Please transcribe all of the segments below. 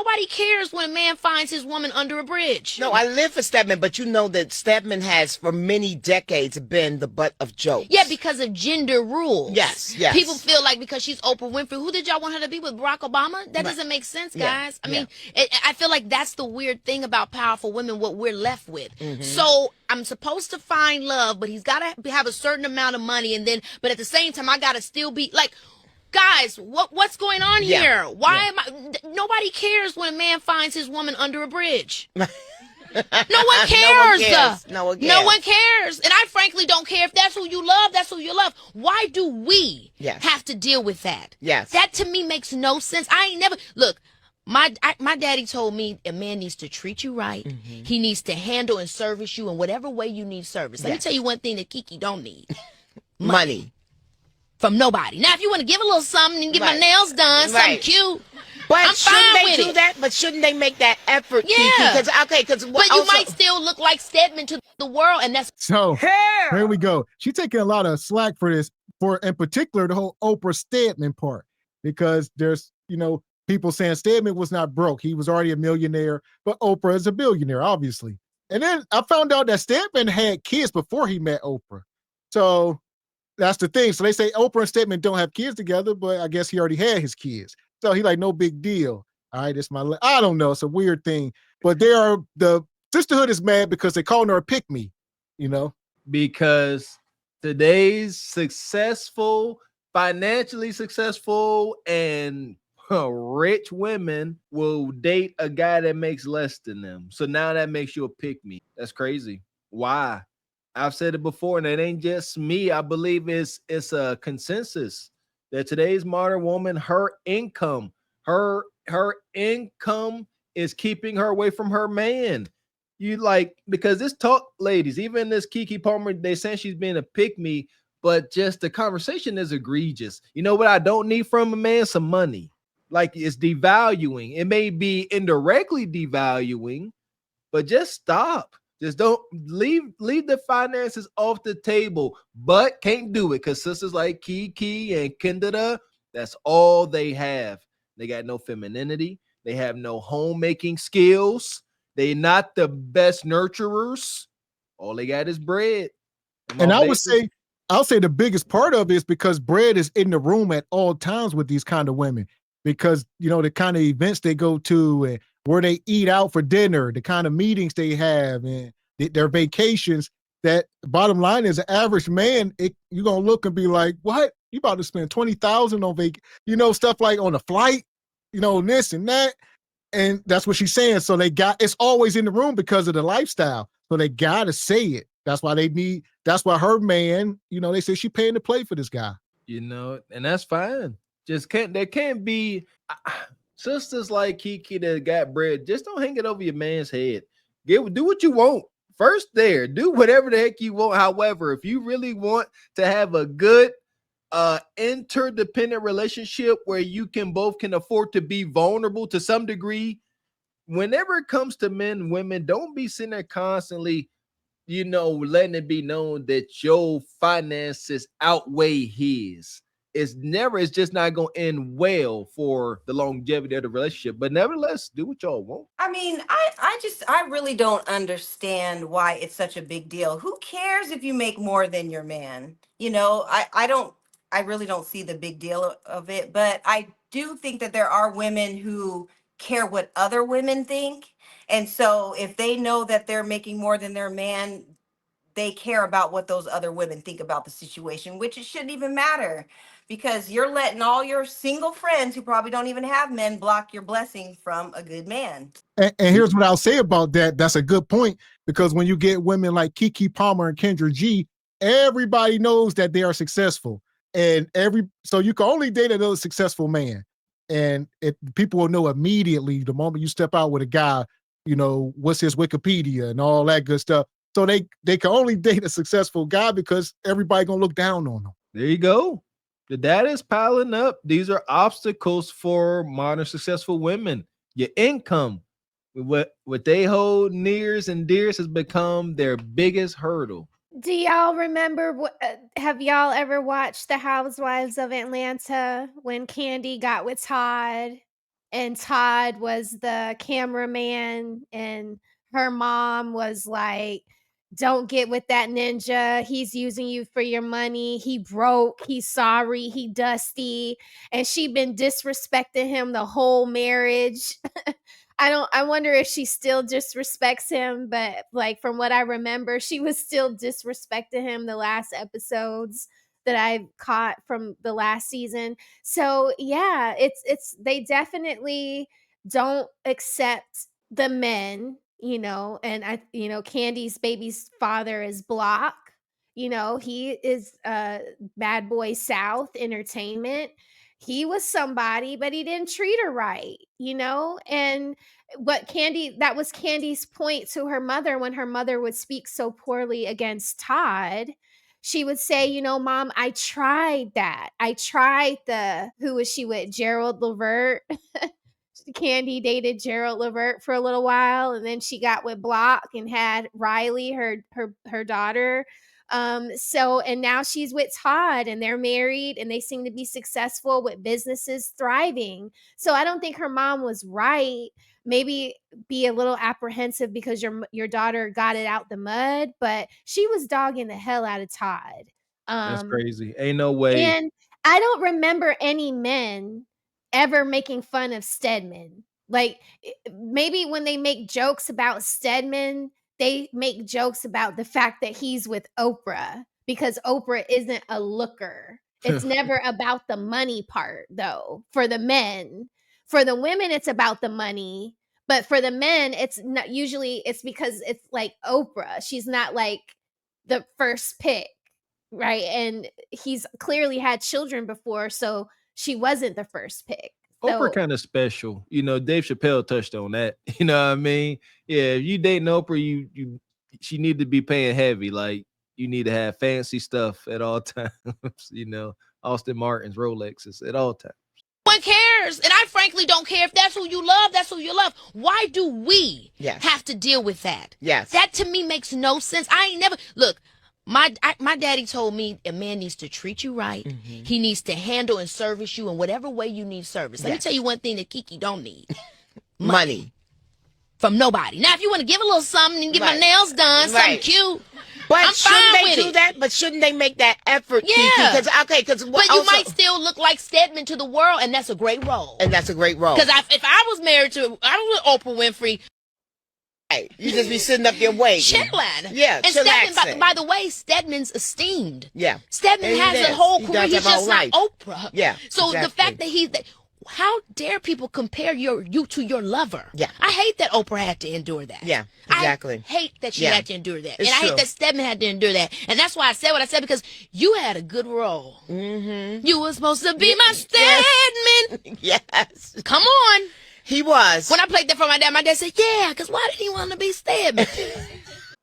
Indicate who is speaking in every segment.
Speaker 1: nobody cares when a man finds his woman under a bridge.
Speaker 2: No, I live for Stedman, but you know that Stedman has for many decades been the butt of jokes.
Speaker 1: Yeah, because of gender rules.
Speaker 2: Yes.
Speaker 1: People feel like because she's Oprah Winfrey, who did y'all want her to be with, Barack Obama? That doesn't make sense, guys. I mean, I feel like that's the weird thing about powerful women, what we're left with. So I'm supposed to find love, but he's got to have a certain amount of money, but at the same time, I got to still be like, guys, what's going on here? Why am I? Nobody cares when a man finds his woman under a bridge. No one cares.
Speaker 2: No one
Speaker 1: cares. And I frankly don't care. If that's who you love, that's who you love. Why do we have to deal with that? That to me makes no sense. I ain't never look. My daddy told me a man needs to treat you right. He needs to handle and service you in whatever way you need service. Let me tell you one thing that Keke don't need.
Speaker 2: Money.
Speaker 1: From nobody. Now, if you want to give a little something and get my nails done, something cute,
Speaker 2: but
Speaker 1: I'm
Speaker 2: shouldn't
Speaker 1: fine
Speaker 2: they
Speaker 1: with
Speaker 2: do
Speaker 1: it.
Speaker 2: that? But shouldn't they make that effort?
Speaker 1: Yeah.
Speaker 2: Keke?
Speaker 1: But you might still look like Stedman to the world, and that's
Speaker 3: so. Here we go. She's taking a lot of slack for this, for in particular the whole Oprah Stedman part, because there's people saying Stedman was not broke. He was already a millionaire, but Oprah is a billionaire, obviously. And then I found out that Stedman had kids before he met Oprah. So that's the thing. So they say Oprah and Stedman don't have kids together, but I guess he already had his kids. So he like, no big deal. All right, it's I don't know. It's a weird thing. But the sisterhood is mad because they calling her a pick-me,
Speaker 4: Because today's financially successful and rich women will date a guy that makes less than them. So now that makes you a pick-me. That's crazy. Why? I've said it before, and it ain't just me. I believe it's a consensus that today's modern woman, her income is keeping her away from her man. Because this talk, ladies, even this Keke Palmer, they saying she's being a pick-me, but just the conversation is egregious. You know what I don't need from a man? Some money. Like, it's devaluing. It may be indirectly devaluing, but just stop. Just don't leave the finances off the table, but can't do it because sisters like Keke and Kendra, that's all they have. They got no femininity. They have no homemaking skills. They not the best nurturers. All they got is bread.
Speaker 3: And I'll say the biggest part of it is because bread is in the room at all times with these kind of women, because the kind of events they go to and where they eat out for dinner, the kind of meetings they have, and their vacations. That bottom line is, an average man, you're going to look and be like, what? You about to spend $20,000 on stuff like on a flight, this and that. And that's what she's saying. So it's always in the room because of the lifestyle. So they got to say it. That's why that's why her man, they say she paying to play for this guy.
Speaker 4: And that's fine. There can't be sisters like Keke that got bread. Just don't hang it over your man's head. Do what you want. First do whatever the heck you want. However, if you really want to have a good interdependent relationship where you both can afford to be vulnerable to some degree, whenever it comes to men and women, don't be sitting there constantly, letting it be known that your finances outweigh his. It's just not going to end well for the longevity of the relationship. But nevertheless, do what y'all want.
Speaker 5: I mean, I really don't understand why it's such a big deal. Who cares if you make more than your man? I really don't see the big deal of it. But I do think that there are women who care what other women think. And so if they know that they're making more than their man, they care about what those other women think about the situation, which it shouldn't even matter, because you're letting all your single friends who probably don't even have men block your blessing from a good man.
Speaker 3: And here's what I'll say about that. That's a good point, because when you get women like Keke Palmer and Kendra G, everybody knows that they are successful. And so you can only date another successful man. And people will know immediately the moment you step out with a guy, what's his Wikipedia and all that good stuff. So they can only date a successful guy because everybody gonna look down on them.
Speaker 4: There you go. The data is piling up. These are obstacles for modern successful women. Your income, what they hold nears and dears, has become their biggest hurdle.
Speaker 6: Do y'all remember, have y'all ever watched The Housewives of Atlanta when Candy got with Todd and Todd was the cameraman, and her mom was like, "Don't get with that ninja. He's using you for your money. He broke. He's sorry. He dusty." And she been disrespecting him the whole marriage. I wonder if she still disrespects him, but like from what I remember, she was still disrespecting him the last episodes that I caught from the last season. So yeah, it's they definitely don't accept the men, and Candy's baby's father is Block. He is Bad Boy South Entertainment. He was somebody, but he didn't treat her right, and that was Candy's point to her mother when her mother would speak so poorly against Todd. She would say, "Mom, I tried that. I tried who was she with? Gerald Levert." Candy dated Gerald Levert for a little while, and then she got with Block and had Riley, her daughter. And now she's with Todd, and they're married, and they seem to be successful with businesses thriving. So I don't think her mom was right. Maybe be a little apprehensive because your daughter got it out the mud, but she was dogging the hell out of Todd.
Speaker 4: That's
Speaker 6: Um,
Speaker 4: crazy. Ain't no way.
Speaker 6: and I don't remember any men ever making fun of Stedman. Like, maybe when they make jokes about Stedman, they make jokes about the fact that he's with Oprah because Oprah isn't a looker. It's never about the money part, though, for the men. For the women, it's about the money. But for the men, it's not usually it's because it's like Oprah. She's not like the first pick, right? And he's clearly had children before, so she wasn't the first pick.
Speaker 4: Oprah
Speaker 6: So
Speaker 4: kind of special. Dave Chappelle touched on that. You know what I mean? Yeah, if you dating Oprah, she need to be paying heavy. Like, you need to have fancy stuff at all times. Austin Martin's, Rolexes at all times.
Speaker 1: No one cares. And I frankly don't care. If that's who you love, that's who you love. Why do we have to deal with that?
Speaker 2: Yes.
Speaker 1: That to me makes no sense. I ain't never look. My daddy told me a man needs to treat you right.
Speaker 2: Mm-hmm.
Speaker 1: He needs to handle and service you in whatever way you need service. Let me tell you one thing that Keke don't need.
Speaker 2: Money.
Speaker 1: From nobody. Now, if you want to give a little something and get my nails done, something cute,
Speaker 2: but
Speaker 1: I'm
Speaker 2: shouldn't
Speaker 1: fine
Speaker 2: they
Speaker 1: with
Speaker 2: do
Speaker 1: it.
Speaker 2: that? But shouldn't they make that effort,
Speaker 1: Yeah.
Speaker 2: Keke?
Speaker 1: But you might still look like Stedman to the world, and that's a great role.
Speaker 2: And that's a great role.
Speaker 1: Because if I was married to, I was with Oprah Winfrey.
Speaker 2: You just be sitting up there waiting.
Speaker 1: Chilling.
Speaker 2: Yeah,
Speaker 1: and Stedman, by the way, Stedman's esteemed.
Speaker 2: Yeah.
Speaker 1: Stedman has a whole career. He's just like Oprah.
Speaker 2: Yeah.
Speaker 1: So the fact that how dare people compare you to your lover?
Speaker 2: Yeah.
Speaker 1: I hate that Oprah had to endure that.
Speaker 2: Yeah, exactly.
Speaker 1: I hate that she had to endure that.
Speaker 2: It's
Speaker 1: and I
Speaker 2: true.
Speaker 1: hate that Stedman had to endure that. And that's why I said what I said, because you had a good role.
Speaker 2: Mm-hmm.
Speaker 1: You were supposed to be my Stedman.
Speaker 2: Yes.
Speaker 1: Come on.
Speaker 2: He was.
Speaker 1: When I played that for my dad said, yeah, because why did he want to be Stedman?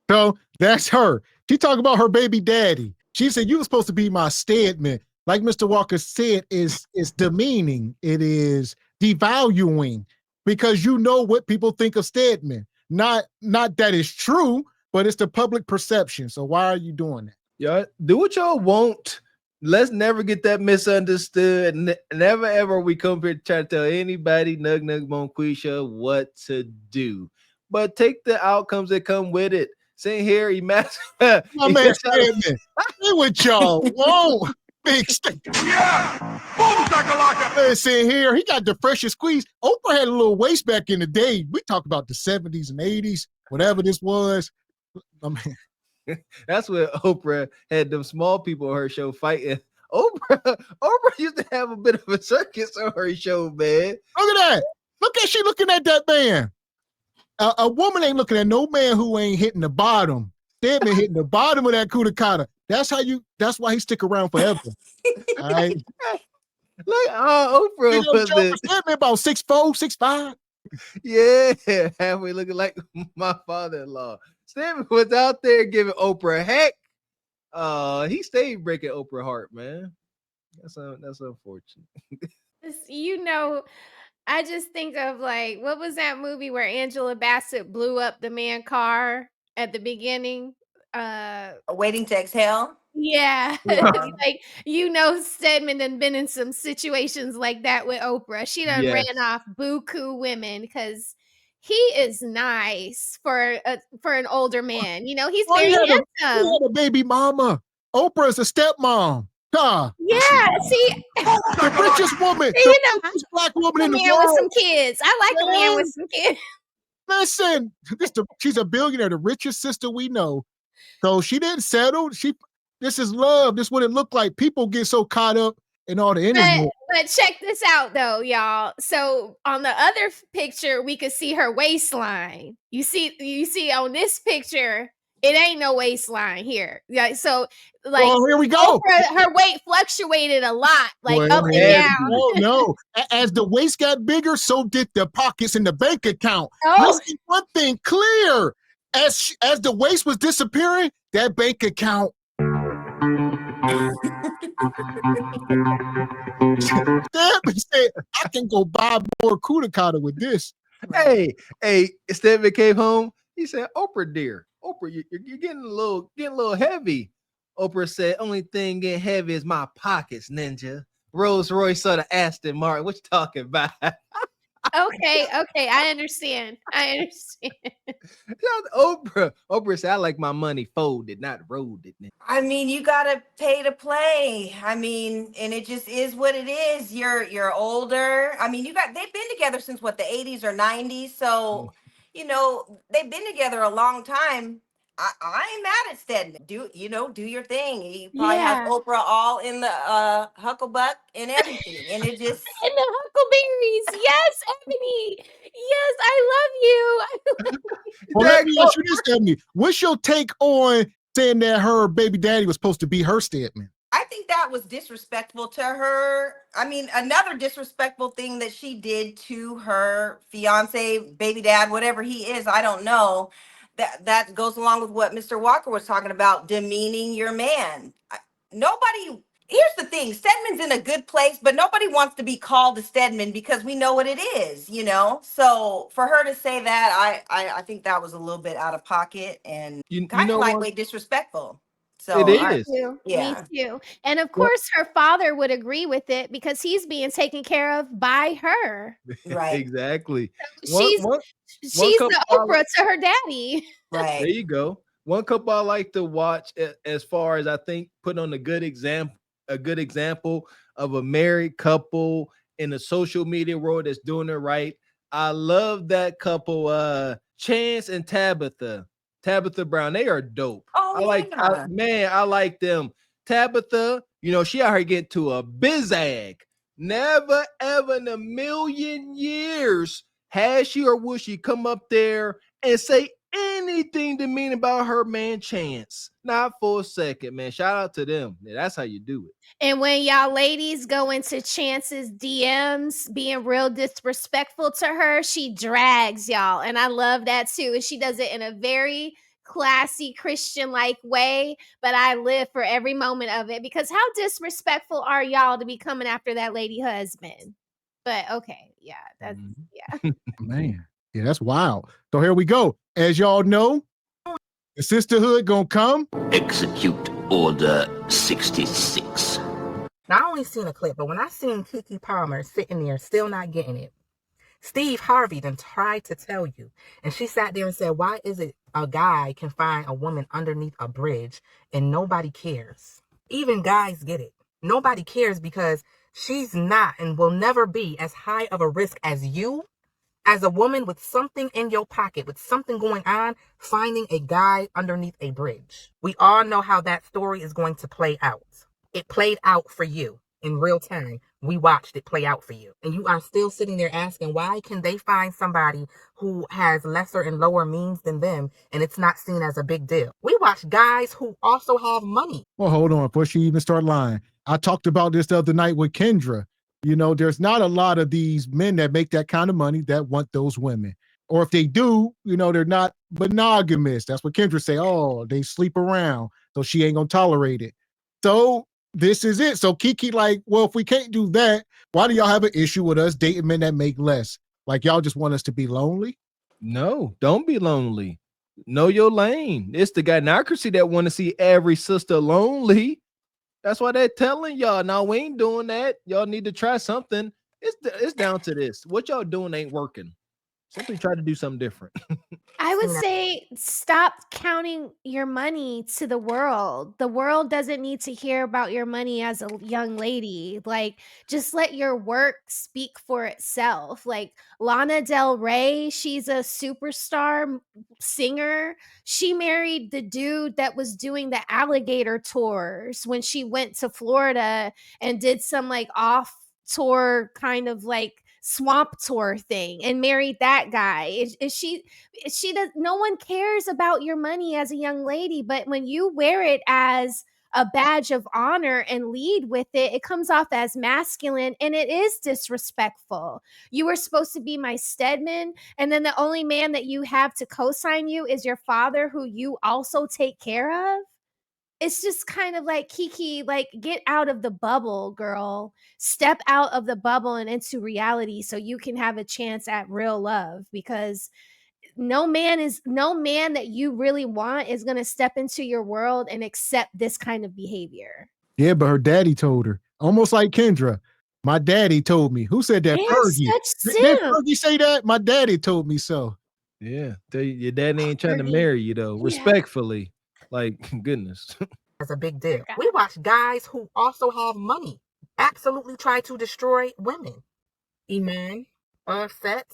Speaker 3: So that's her. She talked about her baby daddy. She said, you were supposed to be my Stedman. Like Mr. Walker said, is demeaning. It is devaluing because you know what people think of Stedman. Not that it's true, but it's the public perception. So why are you doing that?
Speaker 4: Y'all do what y'all want. Let's never get that misunderstood. Never ever we come here to try to tell anybody, Nug Bonquisha, what to do. But take the outcomes that come with it. Sitting here, imagine.
Speaker 3: My man Stedman, stay with y'all. Whoa, big stick.
Speaker 7: Yeah! Boom, shakalaka!
Speaker 3: Man, sitting here, he got the freshest squeeze. Oprah had a little waist back in the day. We talk about the 70s and 80s, whatever this was. I mean,
Speaker 4: that's where Oprah had them small people on her show fighting. Oprah used to have a bit of a circus on her show, man.
Speaker 3: Look at that. Look at she looking at that man. A woman ain't looking at no man who ain't hitting the bottom. Stedman hitting the bottom of that cudicata. That's why he stick around forever. All right.
Speaker 4: Look, Oprah was
Speaker 3: Stedman about 6'4", 6'5".
Speaker 4: Yeah, halfway looking like my father-in-law. Stedman was out there giving Oprah heck. He stayed breaking Oprah heart, man. That's unfortunate.
Speaker 6: I just think of like, what was that movie where Angela Bassett blew up the man car at the beginning?
Speaker 5: Waiting to exhale.
Speaker 6: Yeah.
Speaker 5: Uh-huh.
Speaker 6: Like, Stedman done been in some situations like that with Oprah. She done
Speaker 4: Yes.
Speaker 6: ran off buku women because he is nice for an older man. He's
Speaker 3: Oh,
Speaker 6: very
Speaker 3: he
Speaker 6: handsome.
Speaker 3: had a baby mama. Oprah is a stepmom. God,
Speaker 6: Yeah, see,
Speaker 3: the richest woman,
Speaker 6: you
Speaker 3: the
Speaker 6: know,
Speaker 3: richest black woman
Speaker 6: a
Speaker 3: in the
Speaker 6: man with some
Speaker 3: world.
Speaker 6: kids. I like a man
Speaker 3: Man,
Speaker 6: with some kids.
Speaker 3: listen, she's a billionaire, the richest sister we know. So she didn't settle. This is love. This is what it looked like. People get so caught up in all the internet.
Speaker 6: But check this out though, y'all. So on the other picture, we could see her waistline. You see on this picture, it ain't no waistline here. Yeah, so like
Speaker 3: Well, here we go.
Speaker 6: Oprah, her weight fluctuated a lot, like
Speaker 3: Well,
Speaker 6: up and
Speaker 4: heavy.
Speaker 6: down.
Speaker 3: no. As the waist got bigger, so did the pockets in the bank account.
Speaker 6: Oh.
Speaker 3: Let's get one thing clear. As the waist was disappearing, that bank account. Stedman said, I can go buy more Kudakata with this.
Speaker 4: Hey, Stedman came home. He said, Oprah, dear, Oprah, you're getting a little heavy. Oprah said, only thing getting heavy is my pockets, ninja. Rolls Royce or the Aston Martin. What you talking about?
Speaker 6: Okay, I understand.
Speaker 4: Oprah said, I like my money folded, not rolled.
Speaker 5: I mean, you gotta pay to play. I mean, and it just is what it is. You're older. I mean, they've been together since what, the 80s or 90s. So, they've been together a long time. I ain't mad at Stedman. Do your thing. He probably has
Speaker 6: Yeah.
Speaker 5: Oprah all in the hucklebuck and everything. And it just
Speaker 6: And the huckleberries. Yes, Ebony. Yes, I love you.
Speaker 3: Well, let me ask you this, Ebony. What's your take on saying that her baby daddy was supposed to be her Stedman?
Speaker 5: I think that was disrespectful to her. I mean, another disrespectful thing that she did to her fiance, baby dad, whatever he is, I don't know. That goes along with what Mr. Walker was talking about, demeaning your man. Here's the thing, Stedman's in a good place, but nobody wants to be called a Stedman because we know what it is, So for her to say that, I think that was a little bit out of pocket and kind of lightweight disrespectful. So
Speaker 4: It is.
Speaker 5: Yeah.
Speaker 6: Me too. And of course, her father would agree with it because he's being taken care of by her.
Speaker 5: Right.
Speaker 4: Exactly.
Speaker 6: She's the Oprah to her daddy.
Speaker 5: Right.
Speaker 4: There you go. One couple I like to watch, as far as I think, put on a good example of a married couple in the social media world that's doing it right. I love that couple, Chance and Tabitha Brown. They are dope.
Speaker 5: Oh,
Speaker 4: I like them. Tabitha, she out here getting to a bizag. Never ever in a million years has she or will she come up there and say anything demeaning about her man Chance. Not for a second, man. Shout out to them. Yeah, that's how you do it.
Speaker 6: And when y'all ladies go into Chance's DMs being real disrespectful to her, she drags y'all. And I love that too. And she does it in a very classy Christian-like way. But I live for every moment of it because how disrespectful are y'all to be coming after that lady husband? But okay, yeah, that's
Speaker 3: Man, yeah, that's wild. So here we go. As y'all know, the sisterhood gonna come.
Speaker 8: Execute Order 66.
Speaker 9: Now, I only seen a clip, but when I seen Keke Palmer sitting there still not getting it, Steve Harvey then tried to tell you, and she sat there and said, why is it a guy can find a woman underneath a bridge and nobody cares? Even guys get it. Nobody cares because she's not and will never be as high of a risk as you, as a woman with something in your pocket, with something going on, finding a guy underneath a bridge. We all know how that story is going to play out. It played out for you in real time. We watched it play out for you. And you are still sitting there asking, why can they find somebody who has lesser and lower means than them and it's not seen as a big deal? We watch guys who also have money.
Speaker 3: Well, hold on before she even start lying. I talked about this the other night with Kendra. There's not a lot of these men that make that kind of money that want those women. Or if they do, they're not monogamous. That's what Kendra say. Oh, they sleep around, so she ain't gonna tolerate it. So this is it. So Keke like, well, if we can't do that, why do y'all have an issue with us dating men that make less? Like y'all just want us to be lonely?
Speaker 4: No, don't be lonely. Know your lane. It's the gynocracy that want to see every sister lonely. That's why they're telling y'all, no, we ain't doing that. Y'all need to try something. It's down to this. What y'all doing ain't working. Simply try to do something different.
Speaker 6: I would say stop counting your money to the world. The world doesn't need to hear about your money as a young lady. Like, just let your work speak for itself. Like, Lana Del Rey, she's a superstar singer. She married the dude that was doing the alligator tours when she went to Florida and did some like off tour kind of like swamp tour thing and married that guy. She does, no one cares about your money as a young lady, but when you wear it as a badge of honor and lead with it, it comes off as masculine and it is disrespectful. You were supposed to be my Stedman, and then the only man that you have to co-sign you is your father, who you also take care of. It's just kind of like, Keke, like, get out of the bubble, girl. Step out of the bubble and into reality so you can have a chance at real love, because no man that you really want is going to step into your world and accept this kind of behavior.
Speaker 3: Yeah, but her daddy told her, almost like Kendra. My daddy told me. Who said that?
Speaker 6: Man,
Speaker 3: Fergie.
Speaker 6: such
Speaker 3: Did
Speaker 6: simp.
Speaker 3: Fergie say that? My daddy told me so.
Speaker 4: Yeah. Your daddy ain't trying to
Speaker 6: Fergie.
Speaker 4: marry you though.
Speaker 6: Yeah.
Speaker 4: Respectfully. Like, goodness.
Speaker 9: That's a big deal. We watch guys who also have money absolutely try to destroy women. Iman, Offset.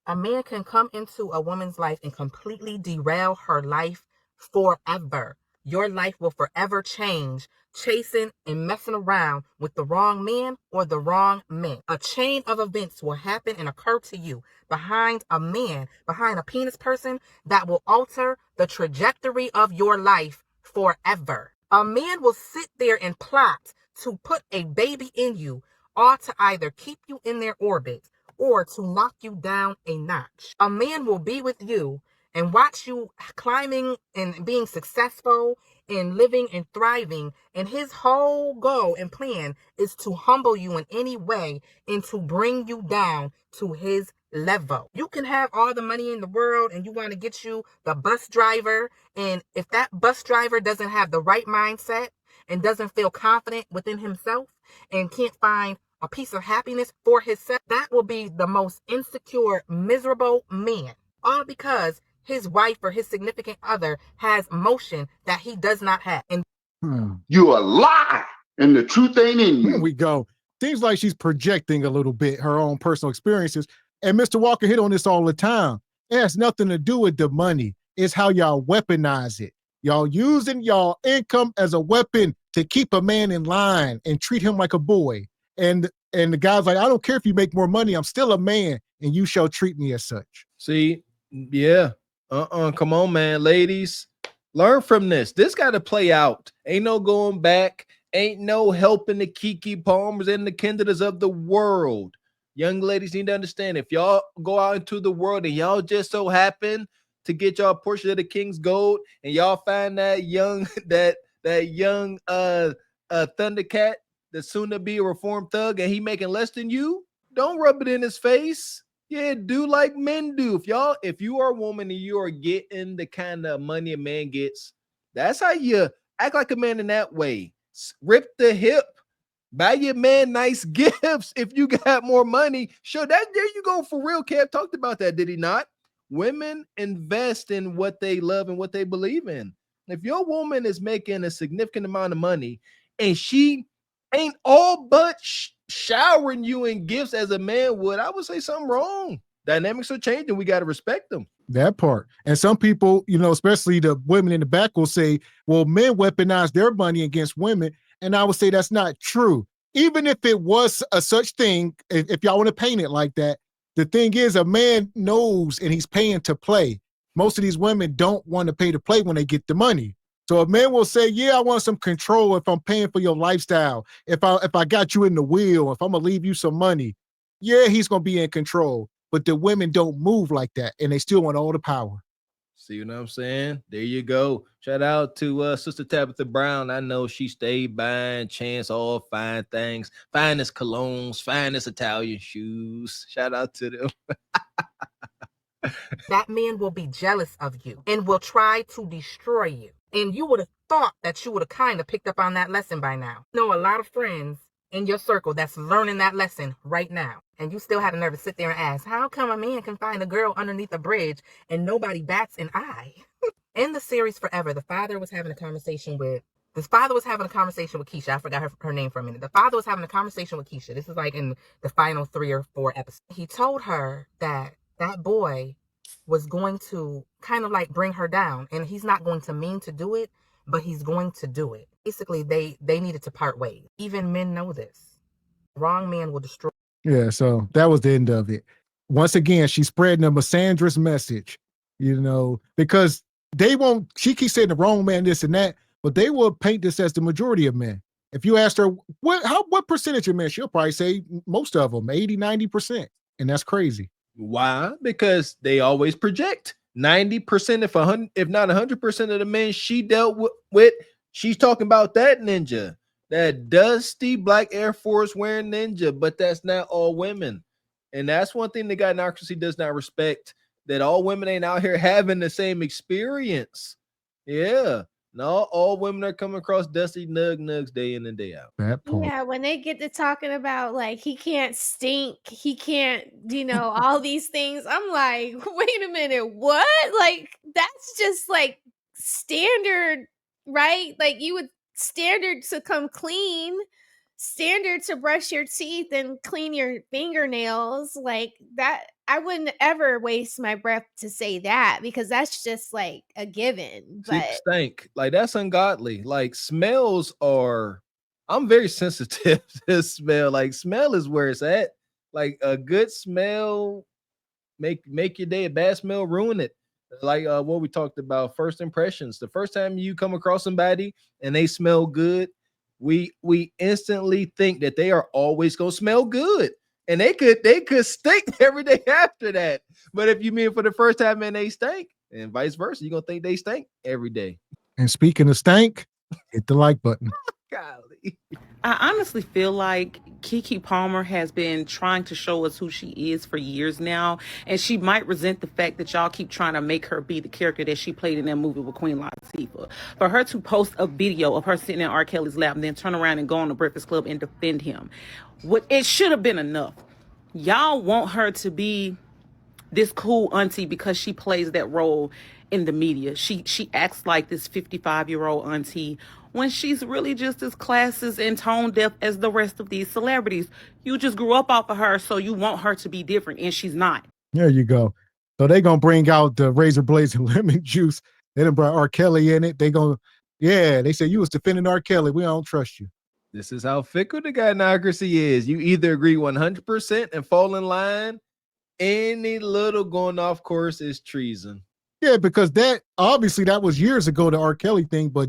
Speaker 9: A man can come into a woman's life and completely derail her life forever. Your life will forever change, chasing and messing around with the wrong man or the wrong men. A chain of events will happen and occur to you behind a man, behind a penis person, that will alter the trajectory of your life forever. A man will sit there and plot to put a baby in you, or to either keep you in their orbit or to knock you down a notch. A man will be with you and watch you climbing and being successful and living and thriving, and his whole goal and plan is to humble you in any way and to bring you down to his level. You can have all the money in the world and you want to get you the bus driver, and if that bus driver doesn't have the right mindset and doesn't feel confident within himself and can't find a piece of happiness for himself, that will be the most insecure, miserable man. All because his wife or his significant other has motion that he does not have. And
Speaker 7: You a lie, and the truth ain't in you.
Speaker 3: Here we go. Seems like she's projecting a little bit her own personal experiences. And Mr. Walker hit on this all the time. It has nothing to do with the money. It's how y'all weaponize it. Y'all using y'all income as a weapon to keep a man in line and treat him like a boy. And the guy's like, I don't care if you make more money. I'm still a man, and you shall treat me as such.
Speaker 4: See, yeah. Come on, man. Ladies, learn from this. This got to play out. Ain't no going back. Ain't no helping the Keke Palmers and the Kendra's of the world. Young ladies need to understand, if y'all go out into the world and y'all just so happen to get y'all portion of the king's gold, and y'all find that young Thundercat, the soon to be a reformed thug, and he making less than you, don't rub it in his face. Yeah, do like men do. If you are a woman and you are getting the kind of money a man gets, that's how you act like a man in that way. Rip the hip, buy your man nice gifts. If you got more money, sure, that there you go. For real, Kev talked about that, did he not? Women invest in what they love and what they believe in. If your woman is making a significant amount of money and she ain't all but showering you in gifts as a man would, I would say something wrong. Dynamics are changing. We got to respect them.
Speaker 3: That part. And some people, especially the women in the back, will say, well, men weaponize their money against women. And I would say that's not true. Even if it was a such thing, if y'all want to paint it like that, the thing is, a man knows and he's paying to play. Most of these women don't want to pay to play when they get the money. So a man will say, yeah, I want some control if I'm paying for your lifestyle. If I got you in the wheel, if I'm going to leave you some money, yeah, he's going to be in control. But the women don't move like that, and they still want all the power.
Speaker 4: See what I'm saying? There you go. Shout out to Sister Tabitha Brown. I know she stayed buying Chance all fine things, finest colognes, finest Italian shoes. Shout out to them.
Speaker 9: that man will be jealous of you and will try to destroy you. And you would have thought that you would have kind of picked up on that lesson by now. Know a lot of friends in your circle that's learning that lesson right now. And you still had the nerve to sit there and ask, how come a man can find a girl underneath a bridge and nobody bats an eye? In the series Forever, the father was having a conversation with Keisha. I forgot her name for a minute. The father was having a conversation with Keisha. This is like in the final 3 or 4 episodes. He told her that that boy was going to kind of like bring her down, and he's not going to mean to do it, but he's going to do it. Basically, they needed to part ways. Even men know this. Wrong man will destroy.
Speaker 3: Yeah, so that was the end of it. Once again, she's spreading a misandrous message, because she keeps saying the wrong man, this and that, but they will paint this as the majority of men. If you asked her, what percentage of men, she'll probably say most of them, 80, 90%. And that's crazy.
Speaker 4: Why? Because they always project 90%, if not 100% of the men she dealt with, she's talking about that ninja, that dusty black Air Force wearing ninja, but that's not all women. And that's one thing the gynocracy does not respect, that all women ain't out here having the same experience. Yeah. No, all women are coming across dusty nugs day in and day out.
Speaker 3: That point.
Speaker 6: Yeah, when they get to talking about like he can't stink, he can't, all these things, I'm like, wait a minute, what? Like that's just like standard, right? Like you would standard to come clean, standard to brush your teeth and clean your fingernails, like that. I wouldn't ever waste my breath to say that because that's just like a given.
Speaker 4: See,
Speaker 6: But
Speaker 4: stink, like that's ungodly. Like smells are, I'm very sensitive to smell. Like smell is where it's at. Like a good smell make your day, a bad smell ruin it. Like what we talked about, first impressions. The first time you come across somebody and they smell good, we instantly think that they are always gonna smell good. And they could stink every day after that. But if you mean for the first time and they stink, and vice versa, you're gonna think they stink every day.
Speaker 3: And speaking of stank, hit the like button.
Speaker 4: Golly.
Speaker 10: I honestly feel like Keke Palmer has been trying to show us who she is for years now, and she might resent the fact that y'all keep trying to make her be the character that she played in that movie with Queen Latifah. For her to post a video of her sitting in R. Kelly's lap and then turn around and go on the Breakfast Club and defend him, it should have been enough. Y'all want her to be this cool auntie because she plays that role in the media. She acts like this 55-year-old auntie when she's really just as classist and tone deaf as the rest of these celebrities. You just grew up off of her, so you want her to be different, and she's not.
Speaker 3: There you go. So they're going to bring out the razor blades and lemon juice. They done brought R. Kelly in it. They say you was defending R. Kelly. We don't trust you.
Speaker 4: This is how fickle the gynocracy is. You either agree 100% and fall in line. Any little going off course is treason.
Speaker 3: Yeah, because that was years ago, the R. Kelly thing, but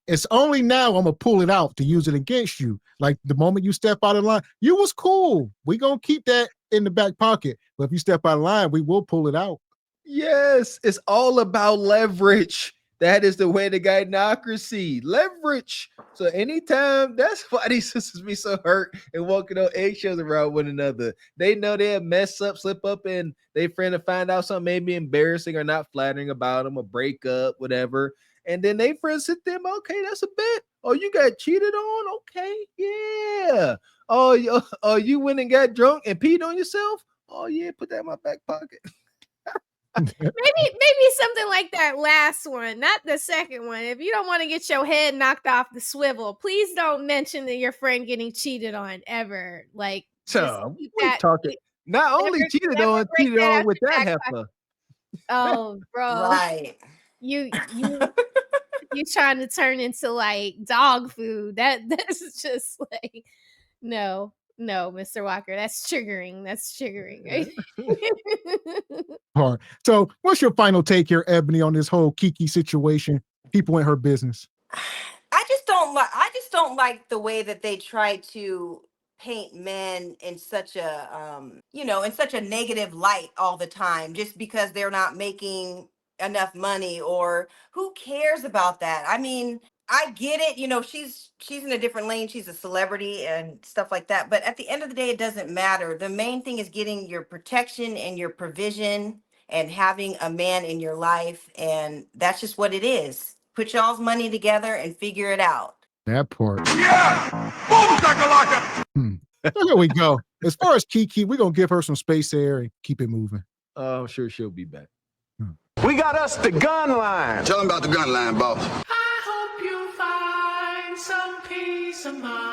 Speaker 3: it's only now I'm going to pull it out to use it against you. Like the moment you step out of line, you was cool. We going to keep that in the back pocket. But if you step out of line, we will pull it out.
Speaker 4: Yes, it's all about leverage. That is the way the gynocracy, leverage. So anytime, that's why these sisters be so hurt and walking on eggshells around one another. They know they'll mess up, slip up, and they friend to find out something maybe embarrassing or not flattering about them, or break up, whatever. And then they friends sit there, okay, that's a bet. Oh, you got cheated on? Okay, yeah. Oh, you went and got drunk and peed on yourself? Oh yeah, put that in my back pocket.
Speaker 6: maybe something like that last one, not the second one. If you don't want to get your head knocked off the swivel, please don't mention that your friend getting cheated on ever. Like,
Speaker 4: so we talking not only cheated on with that heifer.
Speaker 6: Oh, bro,
Speaker 5: Right.
Speaker 6: You trying to turn into like dog food. That's just like no, Mr. Walker. That's triggering. Right?
Speaker 3: All right. So what's your final take here, Ebony, on this whole Keke situation? People in her business.
Speaker 5: I just don't like the way that they try to paint men in such a in such a negative light all the time, just because they're not making enough money, or who cares about that? I mean, I get it, she's in a different lane, she's a celebrity and stuff like that, but at the end of the day, it doesn't matter. The main thing is getting your protection and your provision and having a man in your life, and that's just what it is. Put y'all's money together and figure it out.
Speaker 3: That part. Yeah! Boom, shakalaka! There we go. As far as Keke, we're going to give her some space air and keep it moving.
Speaker 4: I'm sure she'll be back.
Speaker 11: We got us the gun line.
Speaker 7: Tell them about the gun line, boss.
Speaker 12: I hope you find some peace of mind.